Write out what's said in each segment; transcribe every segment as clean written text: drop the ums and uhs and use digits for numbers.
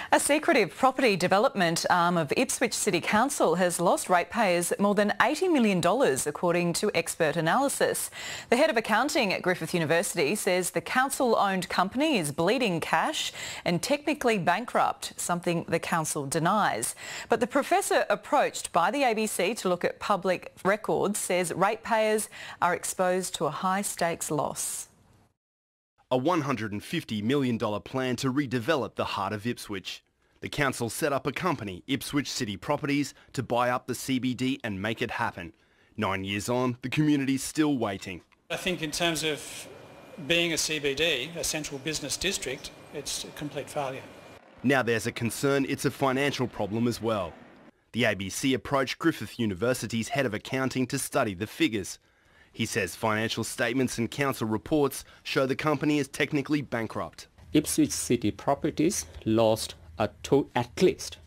A secretive property development arm of Ipswich City Council has lost ratepayers more than $80 million, according to expert analysis. The head of accounting at Griffith University says the council-owned company is bleeding cash and technically bankrupt, something the council denies. But the professor approached by the ABC to look at public records says ratepayers are exposed to a high-stakes loss. A $150 million plan to redevelop the heart of Ipswich. The council set up a company, Ipswich City Properties, to buy up the CBD and make it happen. 9 years on, the community's still waiting. I think in terms of being a CBD, a central business district, it's a complete failure. Now there's a concern it's a financial problem as well. The ABC approached Griffith University's head of accounting to study the figures. He says financial statements and council reports show the company is technically bankrupt. Ipswich City Properties lost at least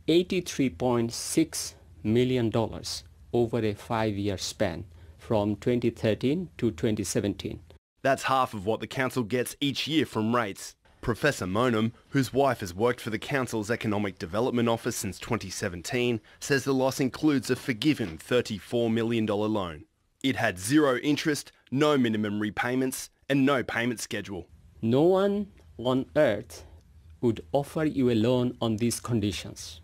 $83.6 million over a 5-year span from 2013 to 2017. That's half of what the council gets each year from rates. Professor Monem, whose wife has worked for the council's Economic Development Office since 2017, says the loss includes a forgiven $34 million loan. It had zero interest, no minimum repayments and no payment schedule. No one on earth would offer you a loan on these conditions.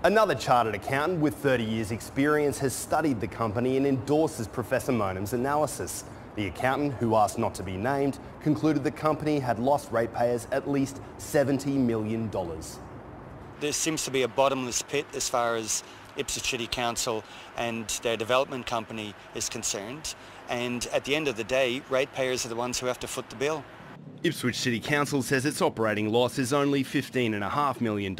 Another chartered accountant with 30 years experience has studied the company and endorses Professor Monem's analysis. The accountant, who asked not to be named, concluded the company had lost ratepayers at least $70 million. There seems to be a bottomless pit as far as Ipswich City Council and their development company is concerned, and at the end of the day, ratepayers are the ones who have to foot the bill. Ipswich City Council says its operating loss is only $15.5 million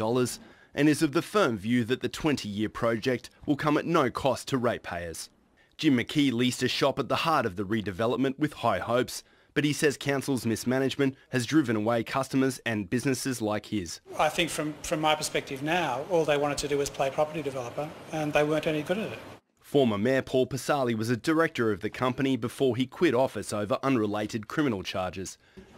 and is of the firm view that the 20-year project will come at no cost to ratepayers. Jim McKee leased a shop at the heart of the redevelopment with high hopes, but he says council's mismanagement has driven away customers and businesses like his. I think from my perspective now, all they wanted to do was play property developer, and they weren't any good at it. Former Mayor Paul Palaszczuk was a director of the company before he quit office over unrelated criminal charges.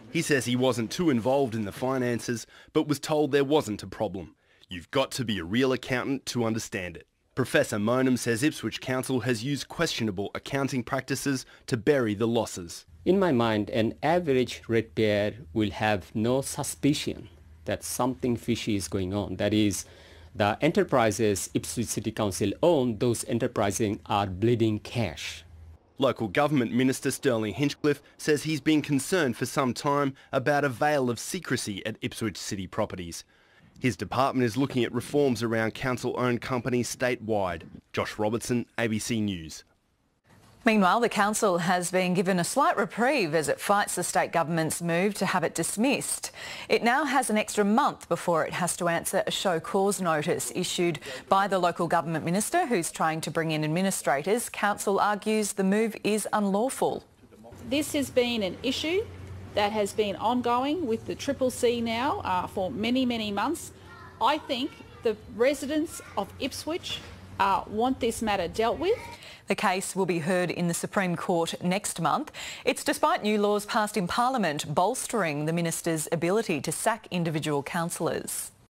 He says he wasn't too involved in the finances, but was told there wasn't a problem. You've got to be a real accountant to understand it. Professor Monem says Ipswich Council has used questionable accounting practices to bury the losses. In my mind, an average ratepayer will have no suspicion that something fishy is going on. That is, the enterprises Ipswich City Council own, those enterprises are bleeding cash. Local Government Minister Sterling Hinchcliffe says he's been concerned for some time about a veil of secrecy at Ipswich City Properties. His department is looking at reforms around council-owned companies statewide. Josh Robertson, ABC News. Meanwhile, the council has been given a slight reprieve as it fights the state government's move to have it dismissed. It now has an extra month before it has to answer a show cause notice issued by the local government minister who's trying to bring in administrators. Council argues the move is unlawful. This has been an issue that has been ongoing with the CCC now for many, many months. I think the residents of Ipswich want this matter dealt with. The case will be heard in the Supreme Court next month. It's despite new laws passed in Parliament bolstering the minister's ability to sack individual councillors.